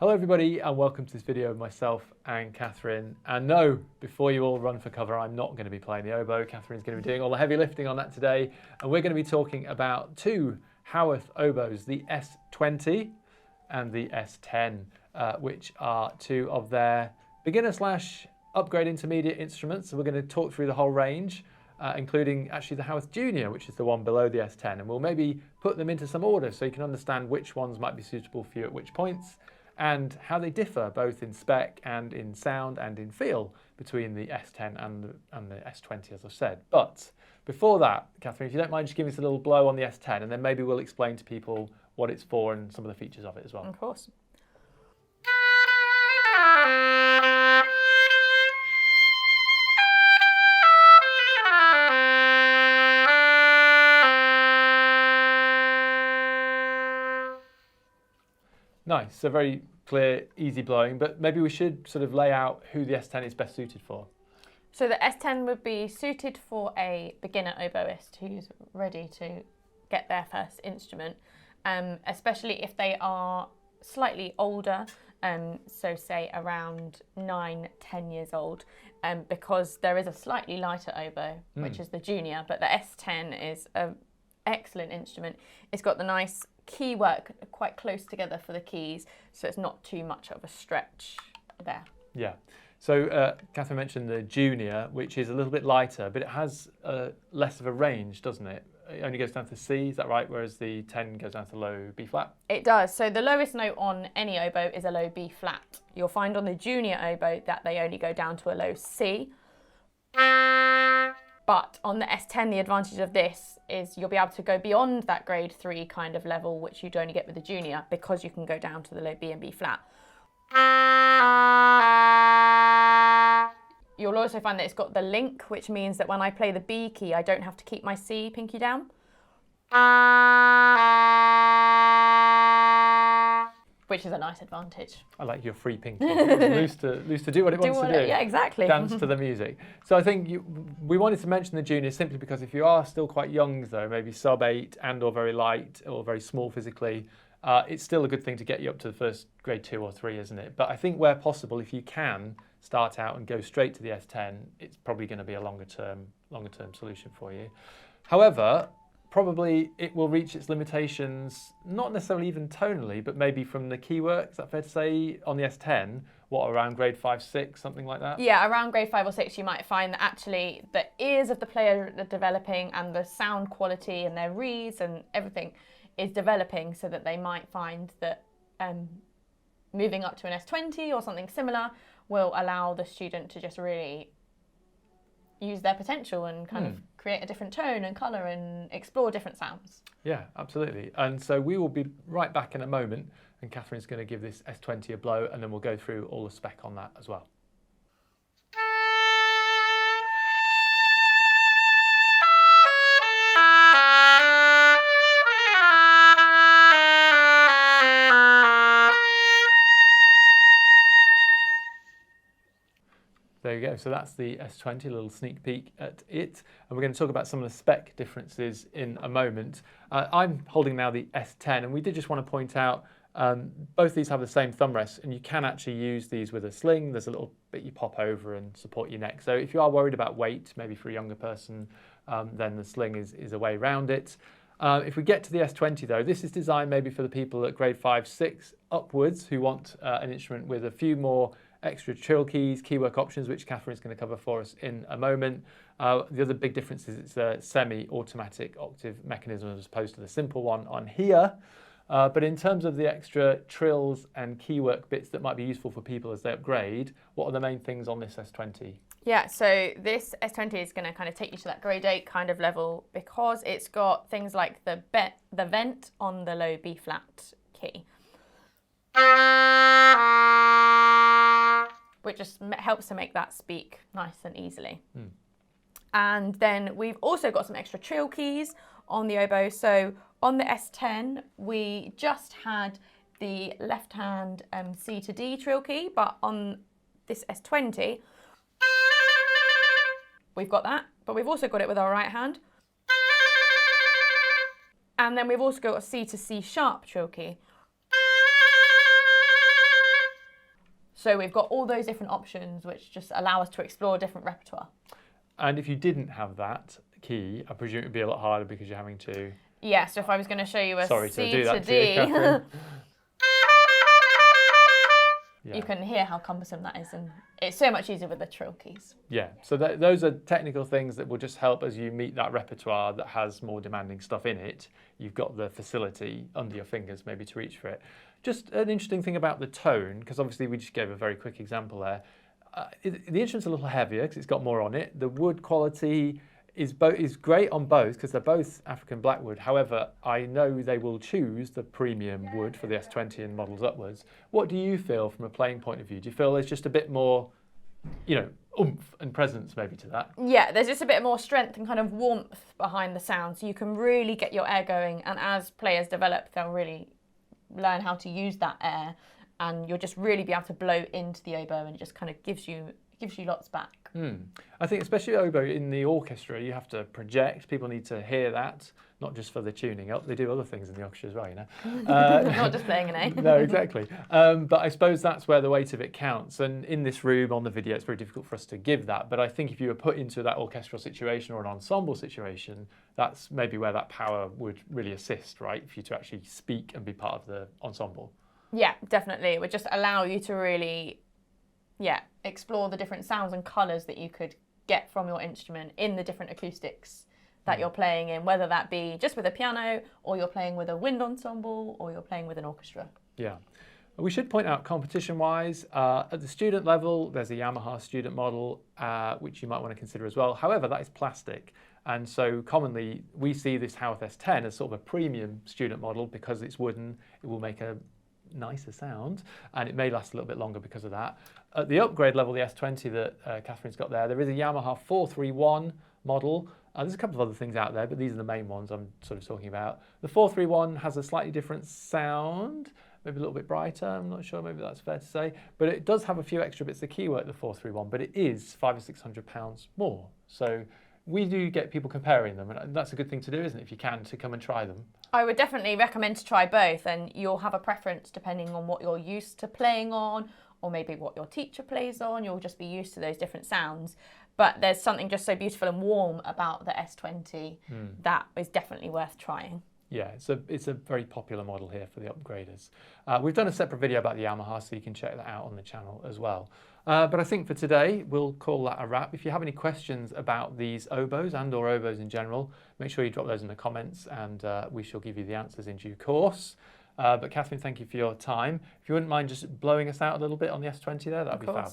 Hello everybody and welcome to this video of myself and Catherine. And no, before you all run for cover, I'm not going to be playing the oboe. Catherine's going to be doing all the heavy lifting on that today. And we're going to be talking about two Howarth oboes, the S20 and the S10, which are two of their beginner / upgrade intermediate instruments. So we're going to talk through the whole range, including actually the Howarth Junior, which is the one below the S10. And we'll maybe put them into some order so you can understand which ones might be suitable for you at which points, and how they differ both in spec and in sound and in feel between the S10 and the S20, as I've said. But before that, Catherine, if you don't mind just giving us a little blow on the S10, and then maybe we'll explain to people what it's for and some of the features of it as well. Of course. Nice, so very clear, easy blowing, but maybe we should sort of lay out who the S10 is best suited for. So the S10 would be suited for a beginner oboist who's ready to get their first instrument, especially if they are slightly older, so say around 9-10 years old, because there is a slightly lighter oboe, which is the junior, but the S10 is an excellent instrument. It's got the nice key work quite close together for the keys, so it's not too much of a stretch there. Yeah. So Catherine mentioned the Junior, which is a little bit lighter, but it has less of a range, doesn't it? It only goes down to C, is that right? Whereas the 10 goes down to low B flat? It does. So the lowest note on any oboe is a low B flat. You'll find on the Junior oboe that they only go down to a low C. But on the S10, the advantage of this is you'll be able to go beyond that grade 3 kind of level, which you'd only get with the Junior, because you can go down to the low B and B flat. You'll also find that it's got the link, which means that when I play the B key, I don't have to keep my C pinky down. Which is a nice advantage. I like your free pinky. Loose to do what it wants to do. Yeah, exactly. Dance to the music. So I think we wanted to mention the Junior simply because if you are still quite young though, maybe sub 8 and or very light or very small physically, it's still a good thing to get you up to the first grade 2 or 3, isn't it? But I think where possible, if you can start out and go straight to the S10, it's probably going to be a longer term solution for you. However, probably it will reach its limitations, not necessarily even tonally, but maybe from the key work. Is that fair to say? On the S10, what, around grade 5, 6, something like that? Yeah, around grade 5 or 6, you might find that actually the ears of the player are developing and the sound quality and their reeds and everything is developing, so that they might find that moving up to an S20 or something similar will allow the student to just really use their potential and kind of create a different tone and colour and explore different sounds. Yeah, absolutely. And so we will be right back in a moment, and Catherine's going to give this S20 a blow, and then we'll go through all the spec on that as well. There you go, so that's the S20, a little sneak peek at it. And we're going to talk about some of the spec differences in a moment. I'm holding now the S10, and we did just want to point out both these have the same thumb rest, and you can actually use these with a sling. There's a little bit you pop over and support your neck. So if you are worried about weight, maybe for a younger person, then the sling is a way around it. If we get to the S20 though, this is designed maybe for the people at grade 5, 6 upwards who want an instrument with a few more extra trill keys, keywork options, which Catherine's going to cover for us in a moment. The other big difference is it's a semi-automatic octave mechanism as opposed to the simple one on here. But in terms of the extra trills and keywork bits that might be useful for people as they upgrade, what are the main things on this S20? Yeah, so this S20 is going to kind of take you to that grade 8 kind of level because it's got things like the vent on the low B flat key, which just helps to make that speak nice and easily. And then we've also got some extra trill keys on the oboe. So on the S10, we just had the left hand C to D trill key, but on this S20, we've got that, but we've also got it with our right hand. And then we've also got a C to C sharp trill key. So we've got all those different options which just allow us to explore different repertoire. And if you didn't have that key, I presume it would be a lot harder because you're having to... Yeah, so if I was going to show you a Sorry C to do that to D, to you, Catherine. Yeah. You can hear how cumbersome that is, and it's so much easier with the trill keys. Yeah, so those are technical things that will just help as you meet that repertoire that has more demanding stuff in it. You've got the facility under your fingers maybe to reach for it. Just an interesting thing about the tone, because obviously we just gave a very quick example there. The instrument's a little heavier because it's got more on it. The wood quality is great on both because they're both African blackwood. However, I know they will choose the premium wood for the S20 and models upwards. What do you feel from a playing point of view? Do you feel there's just a bit more, oomph and presence maybe to that? Yeah, there's just a bit more strength and kind of warmth behind the sound, so you can really get your air going, and as players develop, they'll really learn how to use that air, and you'll just really be able to blow into the oboe, and it just kind of gives you lots back. I think especially oboe in the orchestra, you have to project. People need to hear that, not just for the tuning up. They do other things in the orchestra as well, Not just playing an A. No, exactly. But I suppose that's where the weight of it counts. And in this room, on the video, it's very difficult for us to give that. But I think if you were put into that orchestral situation or an ensemble situation, that's maybe where that power would really assist, right? For you to actually speak and be part of the ensemble. Yeah, definitely. It would just allow you to really, explore the different sounds and colours that you could get from your instrument in the different acoustics that you're playing in, whether that be just with a piano, or you're playing with a wind ensemble, or you're playing with an orchestra. Yeah. We should point out competition-wise, at the student level, there's a Yamaha student model, which you might want to consider as well. However, that is plastic. And so commonly, we see this Howarth S10 as sort of a premium student model because it's wooden. It will make a nicer sound, and it may last a little bit longer because of that. At the upgrade level, the S20 that Catherine's got there is a Yamaha 431 model. There's a couple of other things out there, but these are the main ones I'm sort of talking about. The 431 has a slightly different sound, maybe a little bit brighter, I'm not sure, maybe that's fair to say, but it does have a few extra bits of keywork, the 431, but it is £500 or £600 more. So we do get people comparing them, and that's a good thing to do, isn't it, if you can, to come and try them. I would definitely recommend to try both, and you'll have a preference depending on what you're used to playing on, or maybe what your teacher plays on. You'll just be used to those different sounds. But there's something just so beautiful and warm about the S20 that is definitely worth trying. Yeah, it's a very popular model here for the upgraders. We've done a separate video about the Yamaha, so you can check that out on the channel as well. But I think for today, we'll call that a wrap. If you have any questions about these oboes and or oboes in general, make sure you drop those in the comments, and we shall give you the answers in due course. But Catherine, thank you for your time. If you wouldn't mind just blowing us out a little bit on the S20 there, that'd be fab.